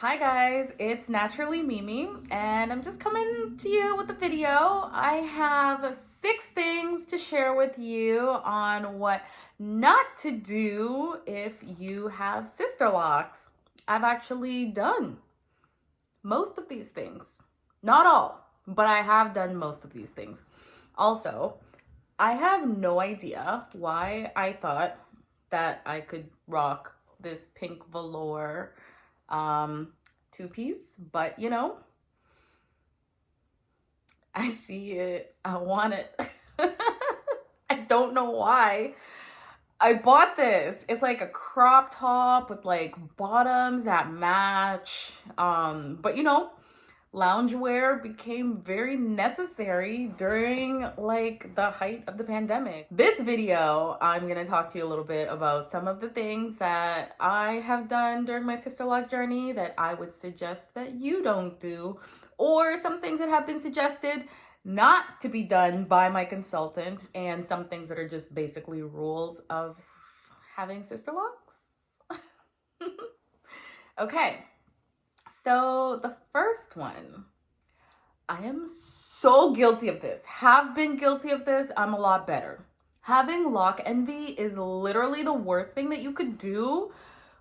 Hi guys, it's Naturally Mimi and I'm just coming to you with a video. I have 6 things to share with you on what not to do if you have sister locks. I've actually done most of these things. Not all, but I have done most of these things. Also, I have no idea why I thought that I could rock this pink velour two-piece, but I see it, I want it. I don't know why I bought this. It's like a crop top with like bottoms that match, but loungewear became very necessary during like the height of the pandemic. This video, I'm gonna talk to you a little bit about some of the things that I have done during my sister lock journey that I would suggest that you don't do, or some things that have been suggested not to be done by my consultant, and some things that are just basically rules of having sister locks. Okay. So the first one, I am so guilty of this. Have been guilty of this. I'm a lot better. Having lock envy is literally the worst thing that you could do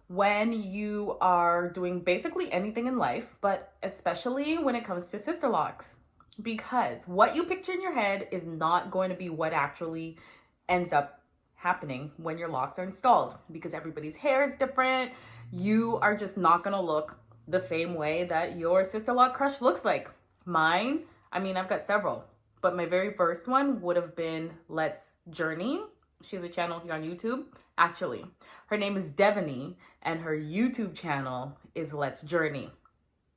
when you are doing basically anything in life, but especially when it comes to sister locks. Because what you picture in your head is not going to be what actually ends up happening when your locks are installed, because everybody's hair is different. You are just not going to look the same way that your sister lock crush looks like. Mine, I've got several, but my very first one would have been Let's Journey. She has a channel here on YouTube. Actually, her name is Devaney and her YouTube channel is Let's Journey.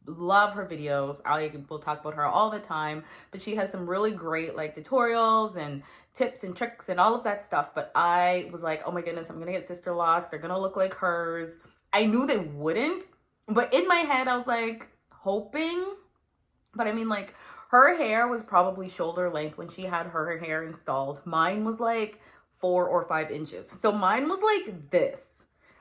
Love her videos. We'll talk about her all the time, but she has some really great like tutorials and tips and tricks and all of that stuff. But I was like, oh my goodness, I'm gonna get sister locks. They're gonna look like hers. I knew they wouldn't, but in my head, I was like hoping. But like her hair was probably shoulder length when she had her hair installed. Mine was like 4 or 5 inches. So mine was like this.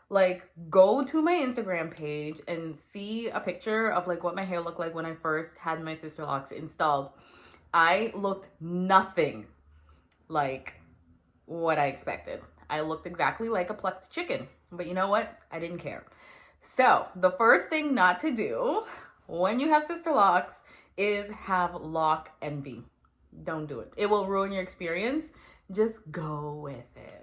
Like, go to my Instagram page and see a picture of like what my hair looked like when I first had my sister locks installed. I looked nothing like what I expected. I looked exactly like a plucked chicken. But you know what? I didn't care. So the first thing not to do when you have sister locks is have lock envy. Don't do it. It will ruin your experience. Just go with it.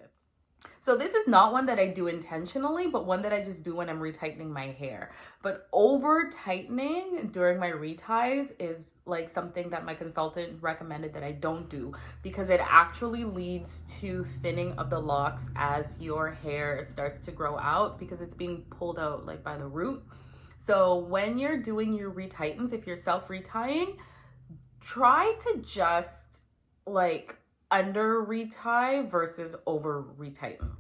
So this is not one that I do intentionally, but one that I just do when I'm retightening my hair. But over tightening during my reties is like something that my consultant recommended that I don't do, because it actually leads to thinning of the locks as your hair starts to grow out, because it's being pulled out like by the root. So when you're doing your retightens, if you're self-retying, try to just like under retie versus over retighten.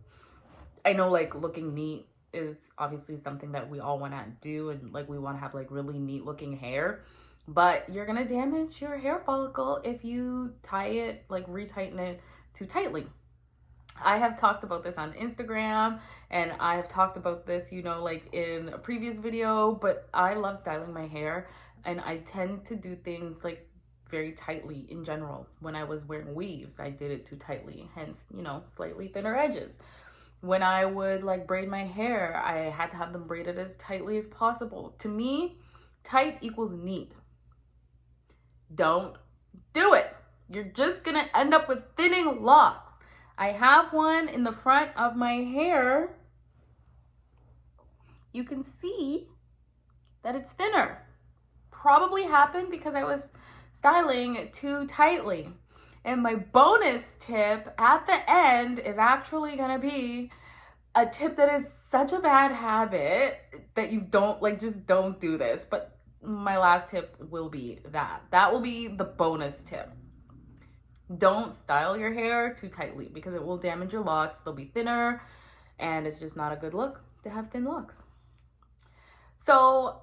I know like looking neat is obviously something that we all want to do, and like we want to have like really neat looking hair, but you're gonna damage your hair follicle if you tie it, like retighten it too tightly. I have talked about this on Instagram, and I have talked about this, like in a previous video, but I love styling my hair, and I tend to do things like very tightly in general. When I was wearing weaves, I did it too tightly, hence, slightly thinner edges. When I would like braid my hair, I had to have them braided as tightly as possible. To me, tight equals neat. Don't do it. You're just gonna end up with thinning locks. I have one in the front of my hair. You can see that it's thinner. Probably happened because I was styling too tightly. And my bonus tip at the end is actually gonna be a tip that is such a bad habit that you don't just don't do this. But my last tip will be that will be the bonus tip. Don't style your hair too tightly, because it will damage your locks. They'll be thinner, and it's just not a good look to have thin locks. So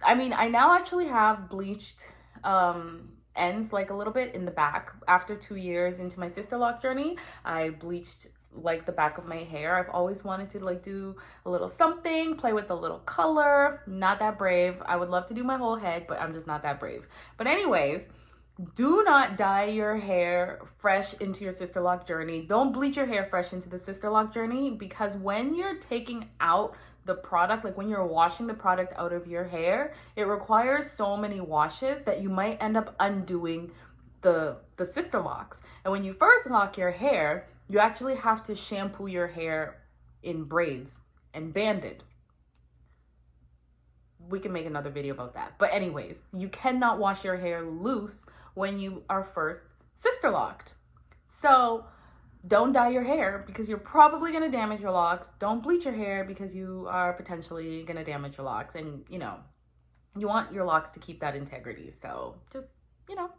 I now actually have bleached ends like a little bit in the back. After 2 years into my sister lock journey, I bleached like the back of my hair. I've always wanted to like do a little something, play with a little color. Not that brave. I would love to do my whole head, but I'm just not that brave. But anyways, do not dye your hair fresh into your Sisterlock journey. Don't bleach your hair fresh into the Sisterlock journey, because when you're taking out the product, like when you're washing the product out of your hair, it requires so many washes that you might end up undoing the Sisterlocks. And when you first lock your hair, you actually have to shampoo your hair in braids and banded. We can make another video about that. But anyways, you cannot wash your hair loose when you are first Sisterlocked. So don't dye your hair because you're probably going to damage your locks. Don't bleach your hair because you are potentially going to damage your locks. And, you know, you want your locks to keep that integrity. So just, you know,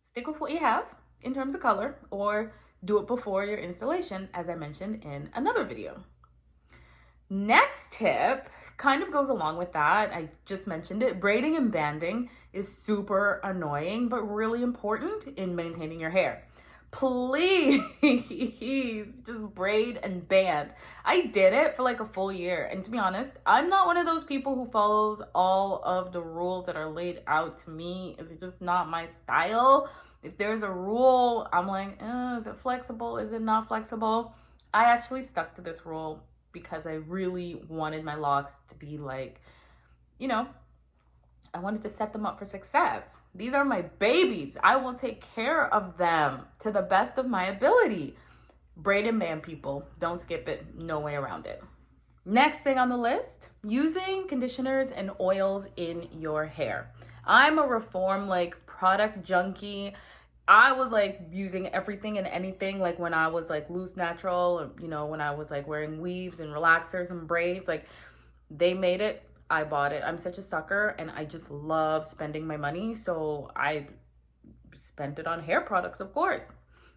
stick with what you have in terms of color, or do it before your installation, as I mentioned in another video. Next tip kind of goes along with that. I just mentioned it. Braiding and banding is super annoying, but really important in maintaining your hair. Please just braid and band. I did it for like a full year. And to be honest, I'm not one of those people who follows all of the rules that are laid out to me. It's just not my style. If there's a rule, I'm like, is it flexible? Is it not flexible? I actually stuck to this rule because I really wanted my locks to be like, you know, I wanted to set them up for success. These are my babies. I will take care of them to the best of my ability. Braid and band, people. Don't skip it. No way around it. Next thing on the list, using conditioners and oils in your hair. I'm a Reform like product junkie. I was like using everything and anything, like when I was like loose natural, you know, when I was like wearing weaves and relaxers and braids, like they made it, I bought it. I'm such a sucker and I just love spending my money. So I spent it on hair products, of course.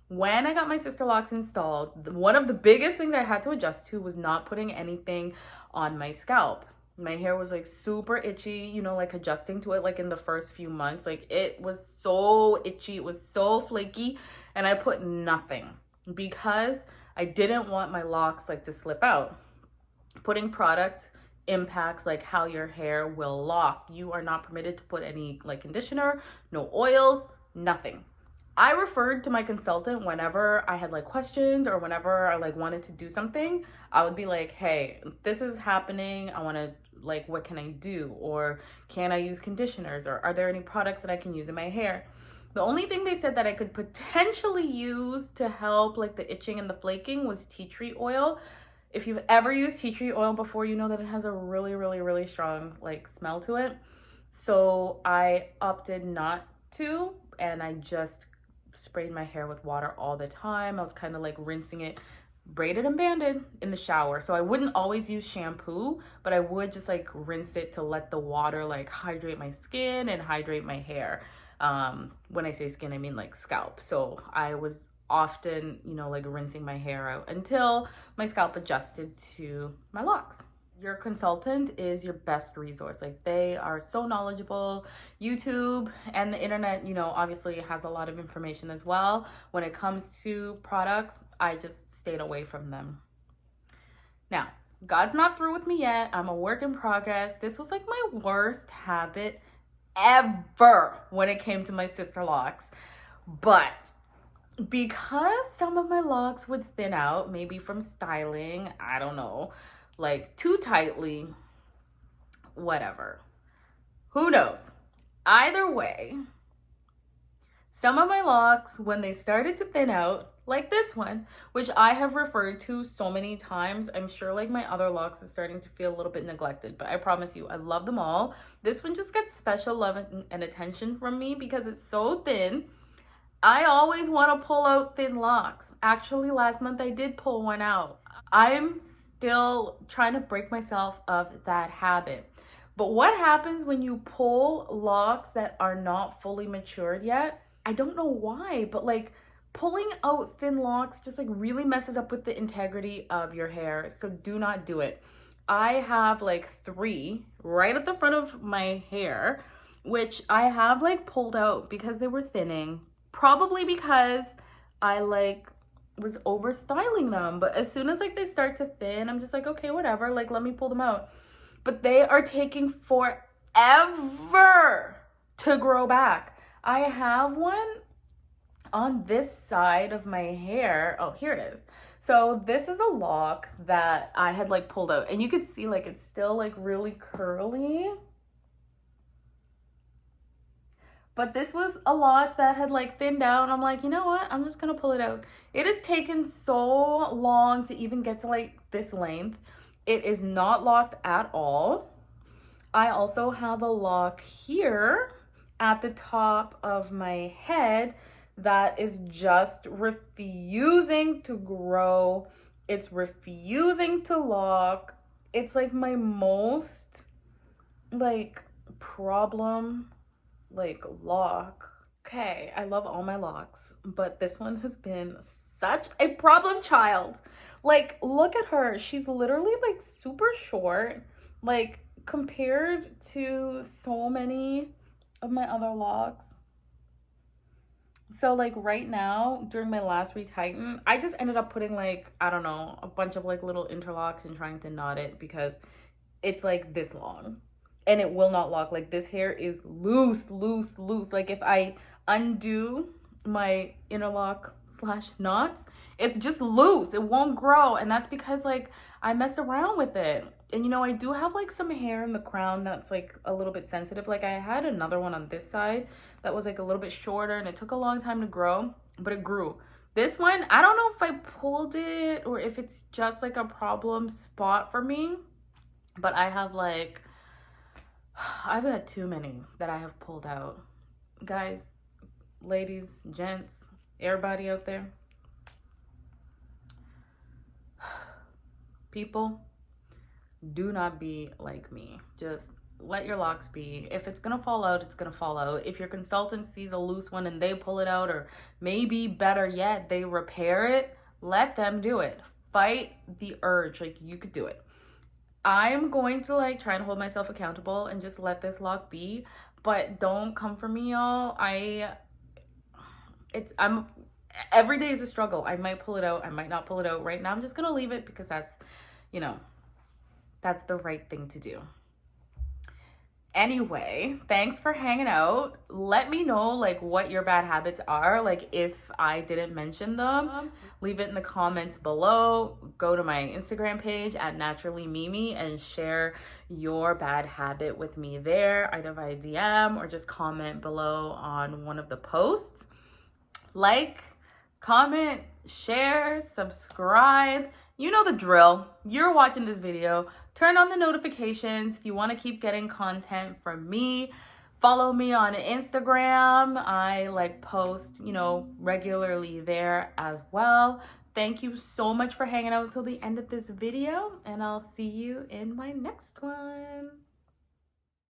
When I got my Sisterlocks installed, one of the biggest things I had to adjust to was not putting anything on my scalp. My hair was like super itchy, you know, like adjusting to it like in the first few months. Like it was so itchy, it was so flaky, and I put nothing because I didn't want my locks like to slip out. Putting product impacts like how your hair will lock. You are not permitted to put any like conditioner, no oils, nothing. I referred to my consultant whenever I had like questions or whenever I like wanted to do something. I would be like, hey, this is happening. I want to like, what can I do? Or can I use conditioners? Or are there any products that I can use in my hair? The only thing they said that I could potentially use to help like the itching and the flaking was tea tree oil. If you've ever used tea tree oil before, you know that it has a really, really, really strong like smell to it. So I opted not to, and I just sprayed my hair with water all the time. I was kind of like rinsing it, braided and banded in the shower. So I wouldn't always use shampoo, but I would just like rinse it to let the water like hydrate my skin and hydrate my hair. When I say skin, I mean like scalp. So I was often, you know, like rinsing my hair out until my scalp adjusted to my locks. Your consultant is your best resource. Like they are so knowledgeable. YouTube and the internet, you know, obviously has a lot of information as well. When it comes to products, I just stayed away from them. Now, God's not through with me yet. I'm a work in progress. This was like my worst habit ever when it came to my Sisterlocks. But because some of my locks would thin out, maybe from styling, I don't know, like too tightly, whatever. Who knows? Either way, some of my locks, when they started to thin out, like this one, which I have referred to so many times, I'm sure like my other locks is starting to feel a little bit neglected, but I promise you, I love them all. This one just gets special love and attention from me because it's so thin. I always want to pull out thin locks. Actually, last month I did pull one out. I'm still trying to break myself of that habit. But what happens when you pull locks that are not fully matured yet? I don't know why, but like pulling out thin locks just like really messes up with the integrity of your hair. So do not do it. I have like 3 right at the front of my hair, which I have like pulled out because they were thinning. Probably because I like was over styling them. But as soon as like they start to thin, I'm just like, okay, whatever, like let me pull them out. But they are taking forever to grow back. I have one on this side of my hair. Oh, here it is. So this is a lock that I had like pulled out, and you could see like it's still like really curly. But this was a lock that had like thinned out. I'm like, you know what? I'm just gonna pull it out. It has taken so long to even get to like this length. It is not locked at all. I also have a lock here at the top of my head that is just refusing to grow. It's refusing to lock. It's like my most like problem like lock. Okay, I love all my locks, but this one has been such a problem child. Like, look at her. She's literally like super short, like compared to so many of my other locks. So like right now during my last retighten, I just ended up putting like, I don't know, a bunch of like little interlocks and trying to knot it because it's like this long and it will not lock. Like this hair is loose. Like if I undo my interlock slash knots, it's just loose. It won't grow. And that's because like I messed around with it. And you know, I do have like some hair in the crown that's like a little bit sensitive. Like I had another one on this side that was like a little bit shorter and it took a long time to grow, but it grew. This one, I don't know if I pulled it or if it's just like a problem spot for me, but I have like, I've got too many that I have pulled out. Guys, ladies, gents, everybody out there. People, do not be like me. Just let your locks be. If it's gonna fall out, it's gonna fall out. If your consultant sees a loose one and they pull it out, or maybe better yet, they repair it, let them do it. Fight the urge. Like, you could do it. I'm going to like try and hold myself accountable and just let this lock be, but don't come for me, y'all. I'm every day is a struggle. I might pull it out, I might not pull it out. Right now I'm just gonna leave it because that's, you know, that's the right thing to do. Anyway, thanks for hanging out. Let me know like what your bad habits are. Like if I didn't mention them, leave it in the comments below. Go to my Instagram page at naturallymimi and share your bad habit with me there, either via DM or just comment below on one of the posts. Like, comment, share, subscribe. You know the drill. You're watching this video. Turn on the notifications if you want to keep getting content from me. Follow me on Instagram. I like post, you know, regularly there as well. Thank you so much for hanging out until the end of this video, and I'll see you in my next one.